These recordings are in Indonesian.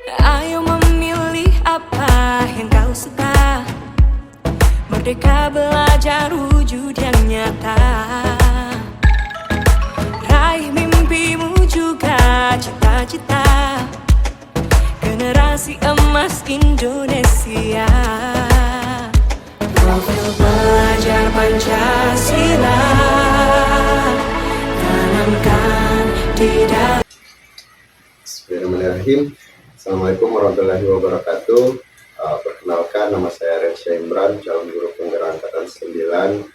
Ayo memilih apa yang kau suka. Merdeka belajar wujud yang nyata. Raih mimpimu juga cita-cita. Generasi emas Indonesia. Profil pelajar Pancasila tanamkan di dalam. Bismillahirrahmanirrahim. Assalamualaikum warahmatullahi wabarakatuh. Perkenalkan, nama saya Rensya Imran, calon guru penggerak angkatan 9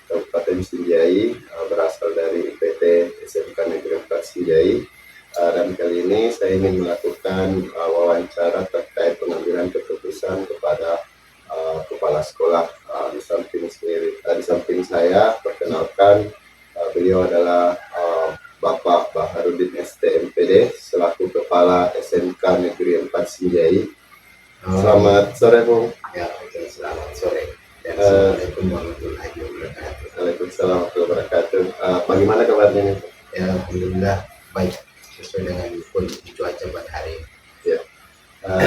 Kabupaten Sinjai, berasal dari IPT SMK Negeri 4 Sinjai. Dan kali ini saya ingin melakukan wawancara terkait pengambilan keputusan kepada kepala sekolah. Di samping saya, perkenalkan, beliau adalah Bapak Baharudin STMPD selaku Kepala SMK Negeri 4 Sinjai. Selamat sore, Bung. Ya, selamat sore. Dan Assalamualaikum warahmatullahi wabarakatuh. Waalaikumsalam warahmatullahi wabarakatuh. Bagaimana kabarnya nih? Ya, alhamdulillah baik sesuai dengan kondisi cuaca pada hari ini. Ya.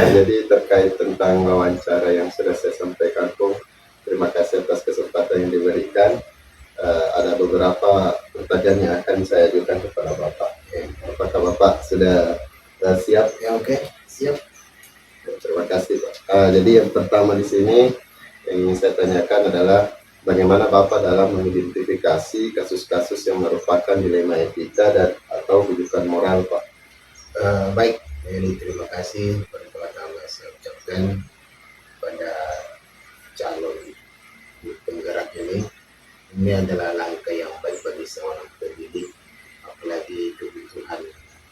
Jadi terkait tentang wawancara yang sudah saya sampaikan, Bung, terima kasih atas kesempatan yang diberikan. Ada beberapa pertanyaan yang akan saya ajukan kepada Bapak. Apakah Bapak sudah siap? Ya, oke, siap. Terima kasih, Pak. Jadi yang pertama di sini yang ingin saya tanyakan adalah bagaimana Bapak dalam mengidentifikasi kasus-kasus yang merupakan dilema etika dan atau rujukan moral, Pak? Baik, jadi terima kasih pertama saya ucapkan pada calon penggerak ini. Ini adalah langkah yang baik bagi seorang pendidik, apalagi kebutuhan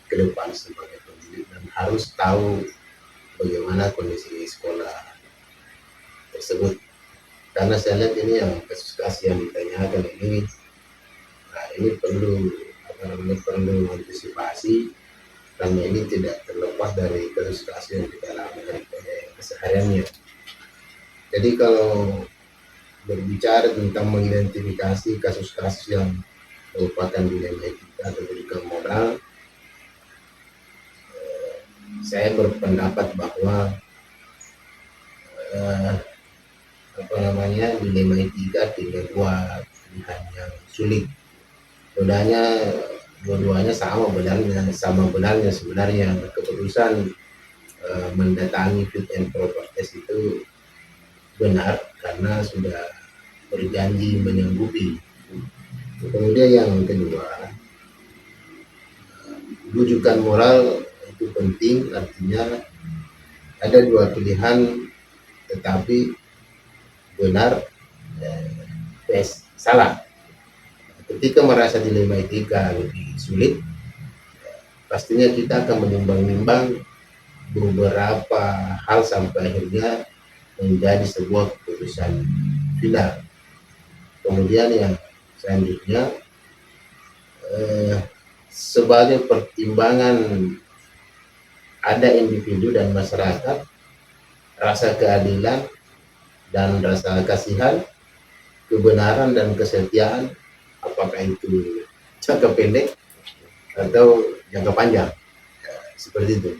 ke depan sebagai pendidik, dan harus tahu bagaimana kondisi sekolah tersebut. Karena saya lihat ini yang kasus-kasus yang ditanyakan ini, nah ini perlu perlu antisipasi, karena ini tidak terlepas dari kasus-kasus yang kita alami kesehariannya. Jadi kalau berbicara tentang mengidentifikasi kasus-kasus yang merupakan dilema etika atau rujukan moral, saya berpendapat bahwa dilema etika tidak dua pilihan yang sulit. Dua-duanya sama benarnya sebenarnya. Keputusan mendatangi fit and proper test itu benar karena sudah berjanji menyanggupi. Kemudian yang kedua, rujukan moral itu penting, artinya ada dua pilihan tetapi benar salah. Ketika merasa dilema etika lebih sulit, pastinya kita akan menimbang-nimbang beberapa hal sampai akhirnya menjadi sebuah keputusan final. Kemudian yang selanjutnya, sebagai pertimbangan ada individu dan masyarakat, rasa keadilan dan rasa kasihan, kebenaran dan kesetiaan, apakah itu jangka pendek atau jangka panjang, seperti itu.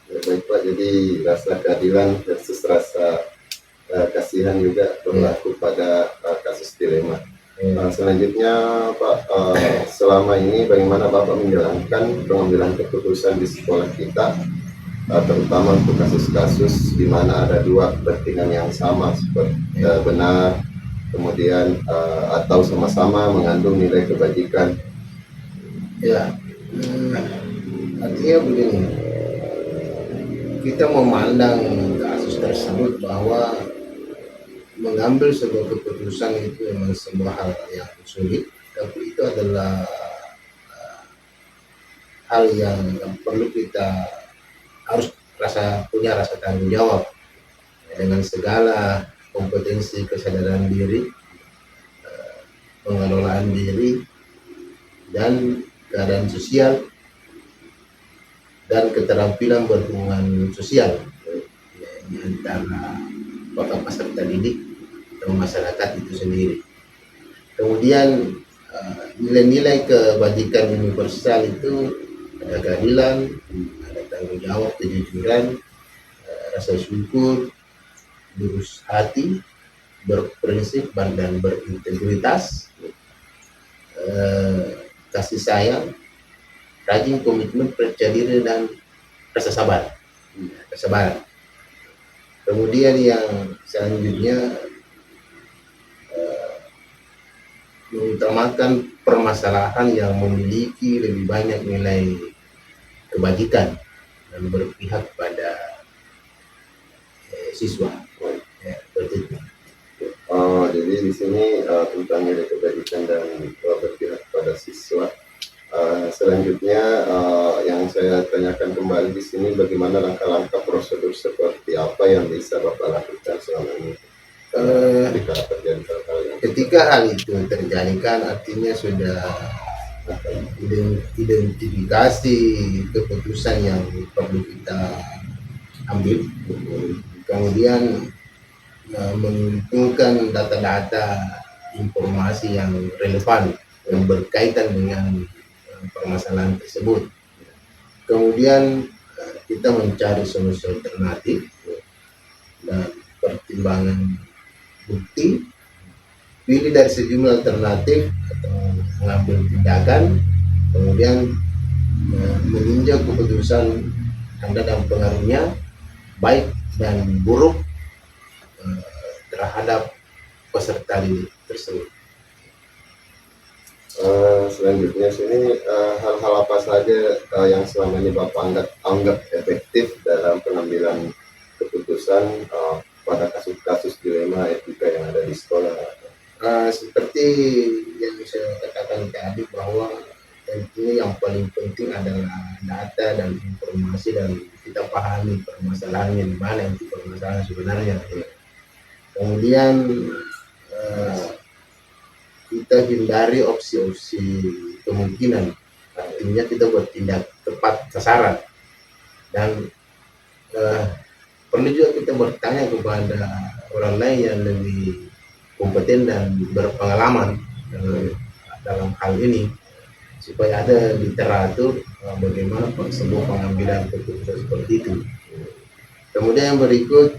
Ya, baik, Pak. Jadi rasa keadilan versus rasa kasihan juga berlaku pada kasus dilema. Selanjutnya, Pak, selama ini bagaimana Bapak menjalankan pengambilan keputusan di sekolah kita, terutama untuk kasus-kasus di mana ada dua kepentingan yang sama, seperti benar, kemudian atau sama-sama mengandung nilai kebajikan? Ya, artinya begini, kita memandang kasus tersebut bahwa mengambil sebuah keputusan itu memang sebuah hal yang sulit, tapi itu adalah hal yang perlu kita harus punya rasa tanggung jawab dengan segala kompetensi, kesadaran diri, pengelolaan diri, dan keadaan sosial dan keterampilan berhubungan sosial antara peserta didik atau masyarakat itu sendiri. Kemudian nilai-nilai kebajikan universal itu ada keadilan, ada tanggung jawab, kejujuran, rasa syukur, lurus hati, berprinsip dan berintegritas, kasih sayang, rajin, komitmen, percaya diri, dan rasa sabar, kesabaran. Kemudian yang selanjutnya mengutamakan permasalahan yang memiliki lebih banyak nilai kebajikan dan berpihak pada siswa. Ya, seperti itu. Jadi di sini tentang nilai kebajikan dan berpihak pada siswa. Selanjutnya yang saya tanyakan kembali di sini, bagaimana langkah-langkah prosedur seperti apa yang bisa Bapak lakukan selama ini ketika terjadi hal-hal yang Ketika hal itu terjadi kan artinya sudah identifikasi keputusan yang perlu kita ambil, kemudian mengumpulkan data-data informasi yang relevan yang berkaitan dengan permasalahan tersebut. Kemudian kita mencari solusi alternatif dan pertimbangan bukti, pilih dari sejumlah alternatif atau mengambil tindakan, kemudian meninjau keputusan Anda dan pengaruhnya baik dan buruk terhadap peserta didik tersebut. Selanjutnya sini hal-hal apa saja yang selama ini Bapak anggap efektif dalam pengambilan keputusan pada kasus-kasus dilema etika yang ada di sekolah? Seperti yang saya katakan tadi bahwa tentunya yang paling penting adalah data dan informasi, dan kita pahami permasalahannya di mana itu permasalahan sebenarnya. Kemudian kita hindari opsi-opsi kemungkinan, artinya kita bertindak tepat sasaran, dan perlu juga kita bertanya kepada orang lain yang lebih kompeten dan berpengalaman dalam hal ini, supaya ada literatur bagaimana sebuah pengambilan keputusan seperti itu. Kemudian yang berikut,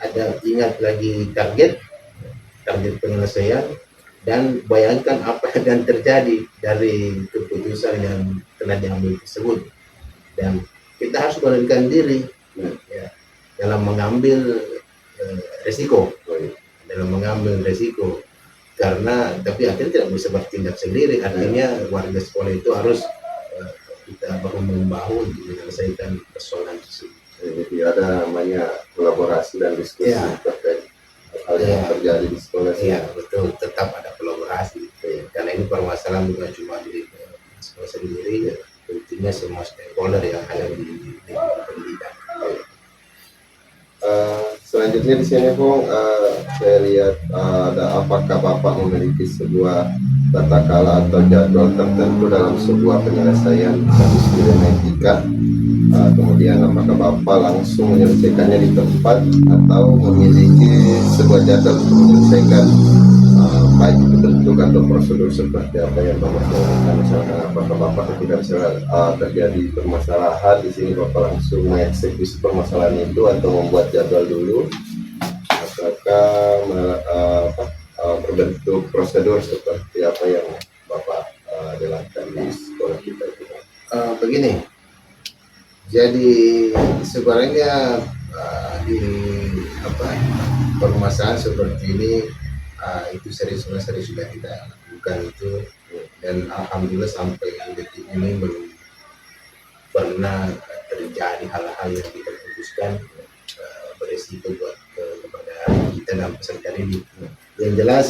ada ingat lagi target penyelesaian, dan bayangkan apa yang terjadi dari keputusan yang telah diambil tersebut, dan kita harus beranikan diri dalam mengambil resiko, karena tapi akhirnya tidak bisa bertindak sendiri. Artinya warga sekolah itu harus kita bahu membahu untuk menyelesaikan persoalan tersebut. Jadi ada namanya kolaborasi dan diskusi terkait hal yang terjadi di sekolah. Iya, betul, tetap ada kolaborasi. Karena ini permasalahan bukan cuma di sekolah sendiri, tentunya semua stakeholder yang ada di pendidikan. Selanjutnya di sini Bung, saya lihat apakah Bapak memiliki sebuah tata kala atau jadwal tertentu dalam sebuah penyelesaian kasus dilema etika? Kemudian apakah Bapak langsung menyelesaikannya di tempat atau memiliki sebuah jadwal untuk menyelesaikan baik itu bentuk atau prosedur seperti apa yang Bapak lakukan? Misalkan apakah Bapak ketika terjadi permasalahan di sini Bapak langsung mengeksekusi permasalahan itu atau membuat jadwal dulu, ataukah berbentuk prosedur seperti apa yang Bapak jalankan di sekolah kita itu? Begini, jadi sebenarnya di permasalahan seperti ini itu sering sudah kita lakukan itu, dan alhamdulillah sampai detik ini belum pernah terjadi hal-hal yang kita putuskan beresiko buat kepada kita dan peserta didik. Yang jelas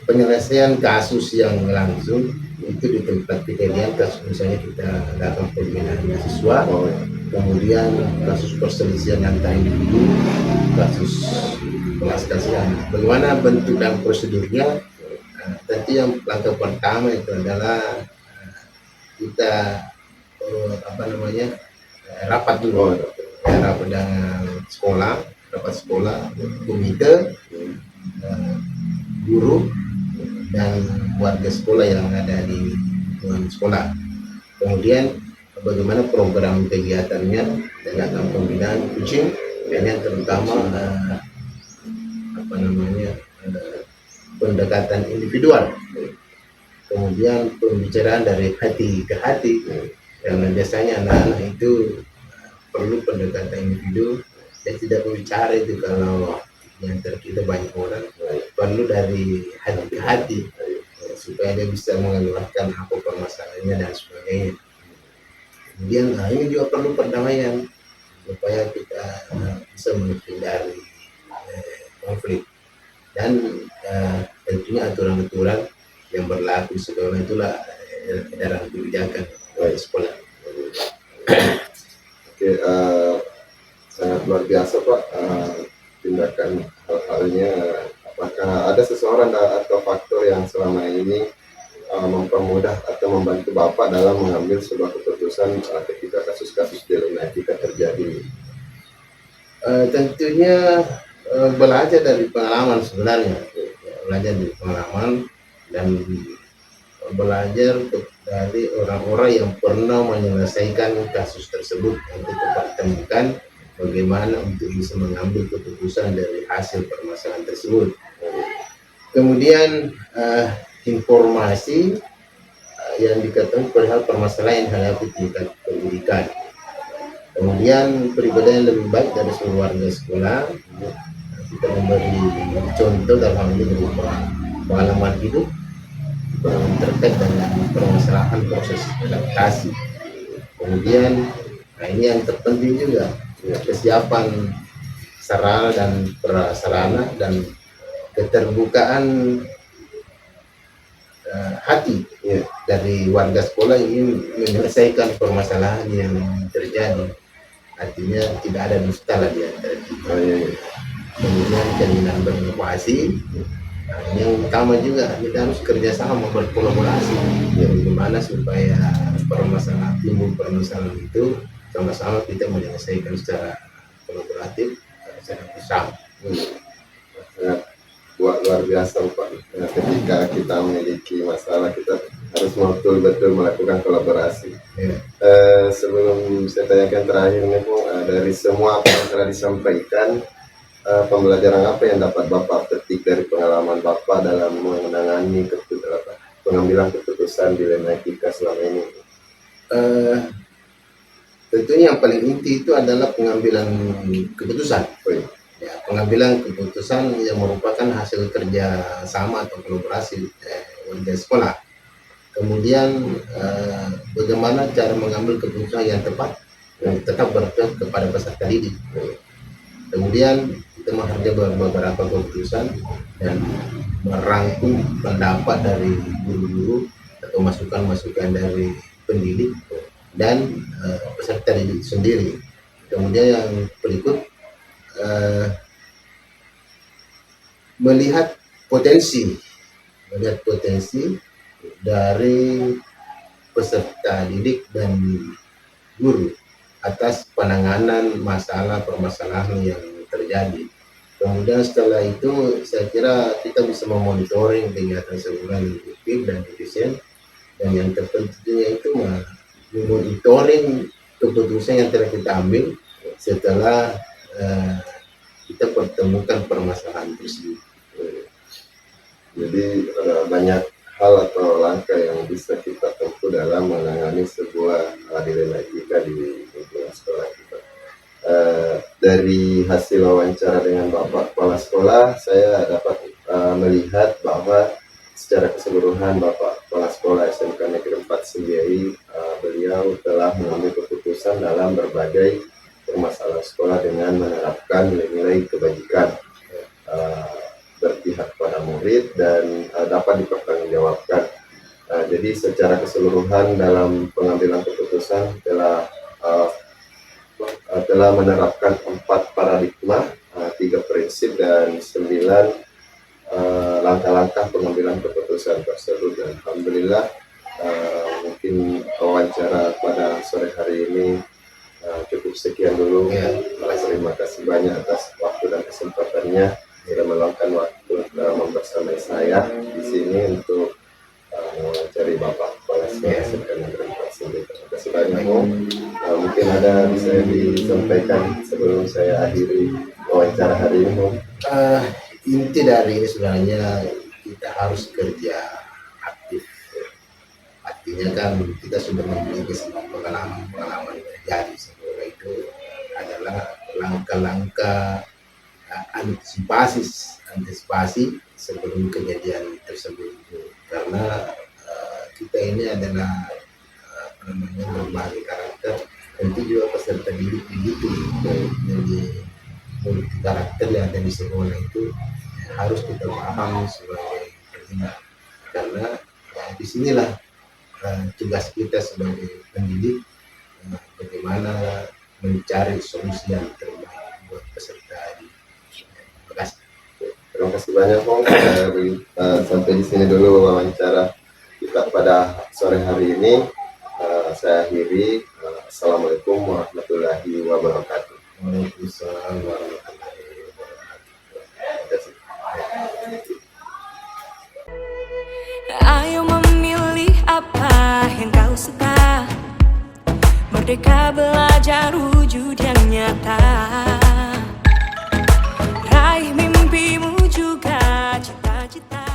penyelesaian kasus yang langsung itu di tempat kejadian, kasus misalnya kita datang pembinaan mahasiswa, kemudian kasus perselisihan antar individu, kasus belas kasihan. Bagaimana bentuk dan prosedurnya? Tentu yang langkah pertama itu adalah kita rapat dulu, rapat dengan rapat sekolah, komite, guru dan warga sekolah yang ada di lingkungan sekolah. Kemudian bagaimana program kegiatannya dengan pembinaan kucing, dan yang terutama pendekatan individual. Kemudian pembicaraan dari hati ke hati, karena biasanya anak-anak itu perlu pendekatan individu dan tidak berbicara itu kalau yang kita banyak orang, perlu dari hati ke hati supaya dia bisa mengeluarkan apa permasalahannya dan sebagainya. Kemudian ini juga perlu perdamaian supaya kita bisa menghindari konflik, dan tentunya aturan-aturan yang berlaku sekolah itulah edaran kebijakan sekolah. Oke, sangat luar biasa Pak tindakan hal-halnya. Apakah ada seseorang atau faktor yang selama ini mempermudah atau membantu Bapak dalam mengambil sebuah keputusan ketika kasus-kasus dilematika terjadi? Tentunya belajar dari pengalaman sebenarnya, belajar dari pengalaman dan belajar dari orang-orang yang pernah menyelesaikan kasus tersebut untuk pertemukan bagaimana untuk bisa mengambil keputusan dari hasil permasalahan tersebut. Kemudian informasi yang diketahui perihal permasalahan yang dihadapi tingkat pendidikan. Kemudian pribadi yang lebih baik dari seluruh warga sekolah, kita memberi contoh dalam hal ini berupa pengalaman hidup terkait dengan permasalahan proses adaptasi. Kemudian ini yang terpenting juga, kesiapan sarana dan prasarana dan keterbukaan hati dari warga sekolah ingin menyelesaikan permasalahan yang terjadi. Artinya tidak ada dusta di antara kita. Kemudian keinginan berinovasi. Yang utama juga kita harus kerjasama, berkolaborasi. Bagaimana supaya timbul permasalahan itu sama-sama kita menyelesaikan secara kolaboratif, secara bersama. Luar biasa Pak. Ketika kita memiliki masalah, kita harus betul-betul melakukan kolaborasi. Sebelum saya tanyakan terakhir nih dari semua apa yang telah disampaikan, pembelajaran apa yang dapat Bapak petik dari pengalaman Bapak dalam menangani pengambilan keputusan dilematika selama ini? Tentunya yang paling inti itu adalah pengambilan keputusan. Pengambilan keputusan yang merupakan hasil kerja sama atau kolaborasi warga sekolah. Kemudian bagaimana cara mengambil keputusan yang tepat dan tetap berpihak kepada peserta didik. Kemudian kita menghargai beberapa keputusan dan merangkum pendapat dari guru-guru atau masukan-masukan dari pendidik dan peserta didik sendiri. Kemudian yang berikut, melihat potensi dari peserta didik dan guru atas penanganan permasalahan yang terjadi. Kemudian setelah itu saya kira kita bisa memonitoring kegiatan sekolah yang efektif dan efisien, dan yang terpentingnya itu memonitoring keputusan yang telah kita ambil setelah kita pertemukan permasalahan tersebut. Jadi banyak hal atau langkah yang bisa kita tempuh dalam menangani sebuah dilematika di lingkungan sekolah kita. Dari hasil wawancara dengan Bapak Kepala Sekolah, saya dapat melihat bahwa secara keseluruhan Bapak Kepala Sekolah SMK Negeri 4 Sembiai, beliau telah mengambil keputusan dalam berbagai permasalahan sekolah dengan menerapkan nilai-nilai kebajikan, berpihak pada murid dan dapat dipertanggungjawabkan. Jadi secara keseluruhan dalam pengambilan keputusan telah menerapkan 4 paradigma, 3 prinsip dan 9 langkah-langkah pengambilan keputusan tersebut. Dan alhamdulillah mungkin wawancara pada sore hari ini cukup sekian dulu. Terima kasih banyak atas waktu dan kesempatannya sudah meluangkan waktu untuk membersamai saya di sini untuk mencari Bapak Kepala Ya. SMK Negeri 4 Sembilan. Terima kasih banyak Om. Mungkin ada bisa disampaikan sebelum saya akhiri wawancara hari ini Om. Inti dari ini sebenarnya kita harus kerja aktif. Artinya kan kita sudah memiliki semua pengalaman terjadi. Sebenarnya itu adalah langkah-langkah antisipasi sebelum kejadian tersebut. Karena kita ini adalah berbagai karakter, tentu juga peserta didik begitu. Jadi multi karakter yang ada di sekolah itu harus kita pahami sebagai pendidik, karena disinilah tugas kita sebagai pendidik, bagaimana mencari solusi yang terbaik buat peserta didik. Terima kasih. Terima kasih banyak Om. Sampai di sini dulu wawancara kita pada sore hari ini. Saya akhiri. Assalamualaikum warahmatullahi wabarakatuh. Waalaikumsalam warahmatullahi wabarakatuh. Ayo memilih apa yang kau suka. Merdeka belajar wujud yang nyata. Raih mimpimu juga cita-cita.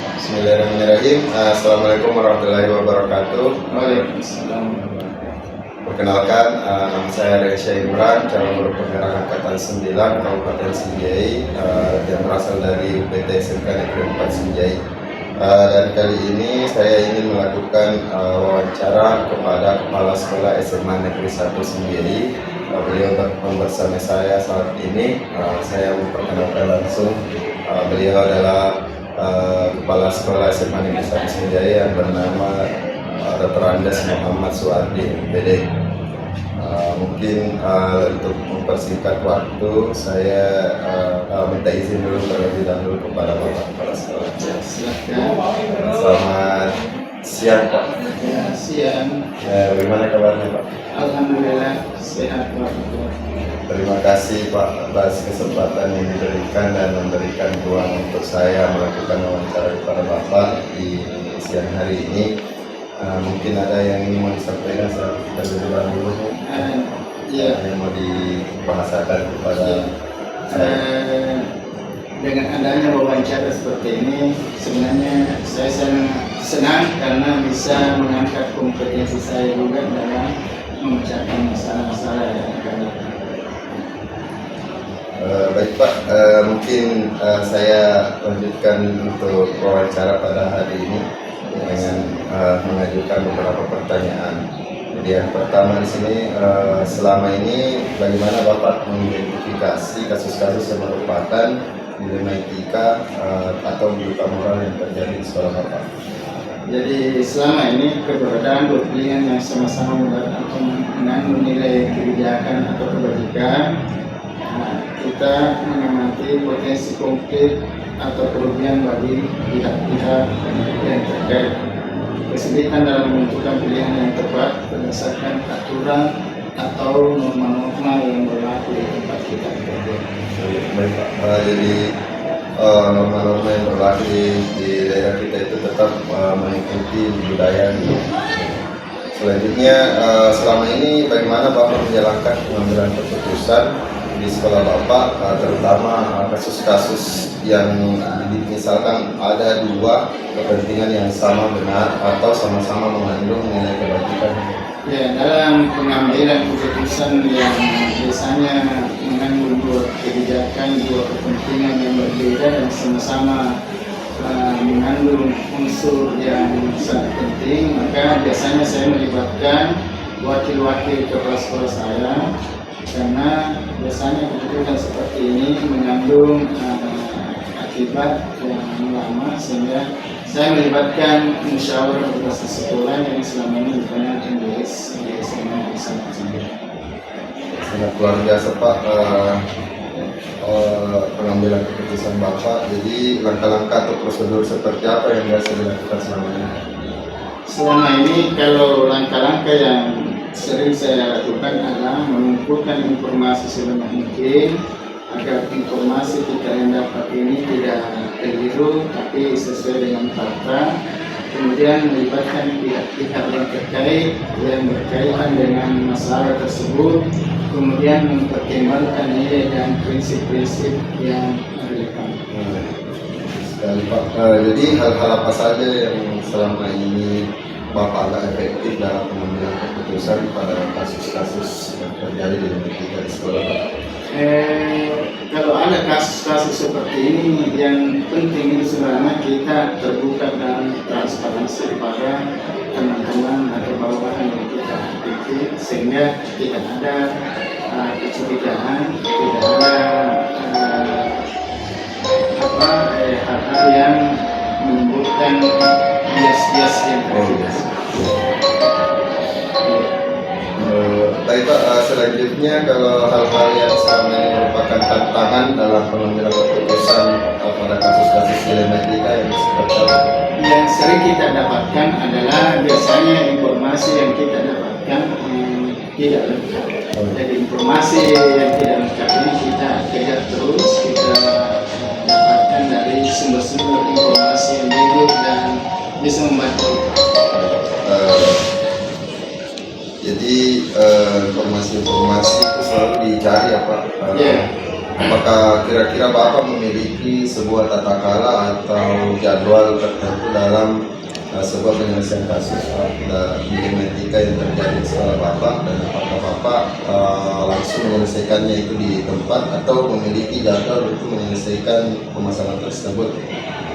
Bismillahirrahmanirrahim. Assalamualaikum warahmatullahi wabarakatuh. Waalaikumsalam. Perkenalkan, nama saya Resya Imran, calon guru penggerak angkatan 9 Kabupaten Sinjai, yang berasal dari UPT SMK Negeri 4 Sinjai. Dan kali ini saya ingin melakukan wawancara kepada Kepala Sekolah SMA Negeri 1 Sinjai. Beliau bersama saya saat ini. Saya memperkenalkan langsung, beliau adalah Kepala Sekolah SMA Negeri 1 Sinjai yang bernama Dr. Andes Muhammad Suwardi, MPD. Mungkin untuk mempersingkat waktu, saya minta izin dulu terlebih dahulu kepada Bapak Kepala Sekolah. Selamat siang Pak. Ya, siang. Bagaimana kabarnya Pak? Alhamdulillah sehat Pak. Terima kasih Pak atas kesempatan yang diberikan dan memberikan ruang untuk saya melakukan wawancara kepada Bapak di siang hari ini. Mungkin ada yang ingin mau disampaikan terlebih dahulu yang mau dibahasakan kepada saya. Dengan adanya wawancara seperti ini, sebenarnya saya sangat senang karena bisa mengangkat kompetensi saya juga dalam memecahkan masalah-masalah yang ada. Baik Pak, mungkin saya lanjutkan untuk wawancara pada hari ini dengan mengajukan beberapa pertanyaan. Jadi yang pertama di sini, selama ini bagaimana Bapak mengidentifikasi kasus-kasus yang merupakan dilema etika atau buta moral yang terjadi di sekolah Bapak? Jadi selama ini keberadaan dua pilihan yang sama-sama mengandung nilai kebijakan atau kebajikan, kita mengamati potensi konflik atau kerugian bagi pihak-pihak yang terkait. Kesulitan dalam menentukan pilihan yang tepat berdasarkan aturan atau norma-norma yang berlaku di tempat kita bekerja. Baik Pak, jadi norma-norma yang berlaku di daerah kita itu tetap mengikuti budaya. Selanjutnya, selama ini bagaimana Bapak menjalankan pengambilan keputusan di sekolah Bapak, terutama kasus-kasus yang misalkan ada dua kepentingan yang sama benar atau sama-sama mengandung nilai kebajikan? Ya, dalam pengambilan keputusan yang biasanya mengandung dua kebijakan, dua kepentingan yang berbeda dan sama-sama mengandung unsur yang sangat penting, maka biasanya saya melibatkan wakil-wakil kepala sekolah saya, karena biasanya keputusan seperti ini mengandung akibat yang lama, sehingga saya melibatkan musyawarah berbasis sekolah yang selama ini dikenal MDS di SMA Sangat Sangat luar biasa Pak, pengambilan keputusan Bapak. Jadi langkah-langkah atau prosedur seperti apa yang biasa dilakukan selama ini? Selama ini kalau langkah-langkah yang sering saya lakukan adalah mengumpulkan informasi sebanyak mungkin agar informasi kita yang dapat ini tidak keliru tapi sesuai dengan fakta. kemudian melibatkan pihak-pihak yang terkait yang berkaitan dengan masalah tersebut, kemudian mempertimbangkan nilai dan prinsip-prinsip yang relevan. Sekali Pak. Jadi hal-hal apa saja yang selama ini Bapak agak efektif dalam pengambilan keputusan pada kasus-kasus yang terjadi di negeri di sekolah Pak? Kalau ada kasus-kasus seperti ini, yang penting itu sebenarnya kita terbuka dan transparansi kepada teman-teman atau bawahan yang kita pilih, sehingga tidak ada kecurigaan, tidak ada hal-hal yang menimbulkan bias-bias yang terjadi. Baik Pak, selanjutnya kalau hal-hal yang selama ini merupakan tantangan dalam pengambilan keputusan pada kasus-kasus dilematika yang seperti apa? Yang sering kita dapatkan adalah biasanya informasi yang kita dapatkan tidak lengkap. Jadi informasi yang tidak lengkap ini kita kejar terus, kita dapatkan dari sumber-sumber informasi yang jujur dan bisa membantu. Jadi informasi-informasi itu selalu dicari ya Pak. Yeah. Apakah kira-kira Bapak memiliki sebuah tata cara atau jadwal tertentu dalam sebuah penyelesaian kasus dilematika yang terjadi di sekolah Bapak, dan apakah Bapak langsung menyelesaikannya itu di tempat atau memiliki jadwal untuk menyelesaikan permasalahan tersebut?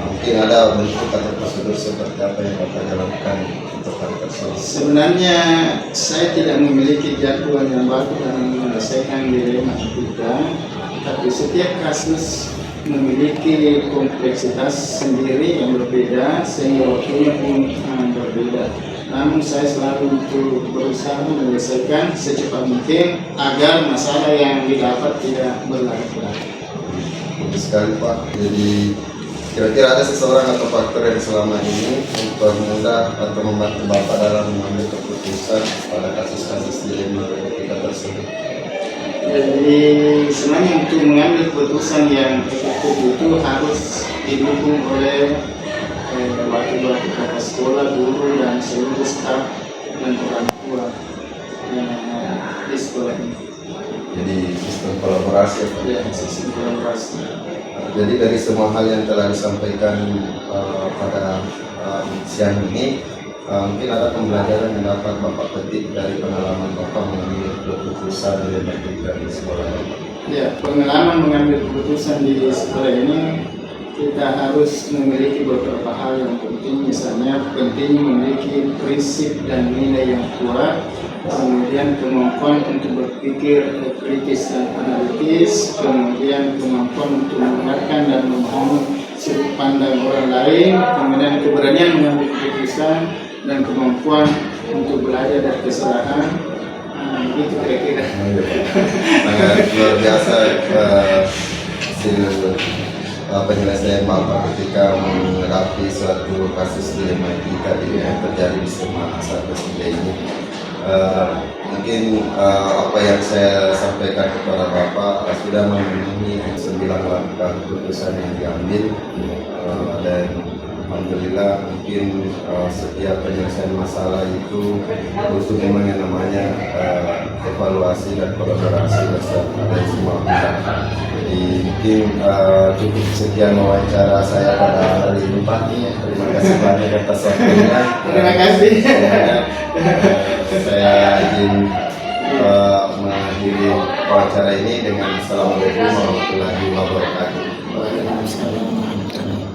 Mungkin ada bentuk atau prosedur seperti apa yang Bapak jalankan untuk hal tersebut? Sebenarnya saya tidak memiliki jadwal yang baku dalam menyelesaikan dilematika, tapi setiap kasus memiliki kompleksitas sendiri yang berbeda, sehingga waktunya pun berbeda. Namun saya selalu untuk berusaha menyelesaikan secepat mungkin agar masalah yang didapat tidak berlarut-larut. Bagus sekali Pak. Jadi kira-kira ada seseorang atau faktor yang selama ini mempermudah atau membantu Bapak dalam mengambil keputusan pada kasus-kasus dilematika tersebut? Jadi sebenarnya untuk mengambil keputusan yang efektif itu harus didukung oleh wakil-wakil kepala sekolah, guru, dan seluruh staf dan orang tua di sekolah ini. Jadi sistem kolaborasi ya Pak? Ya, sistem kolaborasi. Jadi dari semua hal yang telah disampaikan pada siang ini, mungkin ada pembelajaran yang dapat Bapak petik dari pengalaman Bapak mengambil keputusan dilematika di sekolah Bapak. Ya, pengalaman mengambil keputusan di sekolah ini kita harus memiliki beberapa hal yang penting. Misalnya penting memiliki prinsip dan nilai yang kuat, kemudian kemampuan untuk berpikir kritis dan analitis, kemudian kemampuan untuk mendengarkan dan memahami sudut pandang orang lain, kemudian keberanian mengambil keputusan, dan kemampuan untuk belajar dari kesalahan. Itu kira-kira. Sangat luar biasa penyelesaian Bapak ketika menghadapi suatu kasus dilematika yang terjadi di masa seperti ini. Mungkin apa yang saya sampaikan kepada Bapak sudah memenuhi 9 langkah keputusan yang diambil, dan alhamdulillah mungkin setiap penyelesaian masalah itu butuh memang yang namanya evaluasi dan kolaborasi bersama dari semua pihak. Jadi mungkin cukup sekian wawancara saya pada hari ini Pak. Terima kasih banyak atas waktunya. Terima kasih. Saya izin mengakhiri wawancara ini dengan Assalamualaikum warahmatullahi wabarakatuh. Waalaikumsalam warahmatullahi wabarakatuh.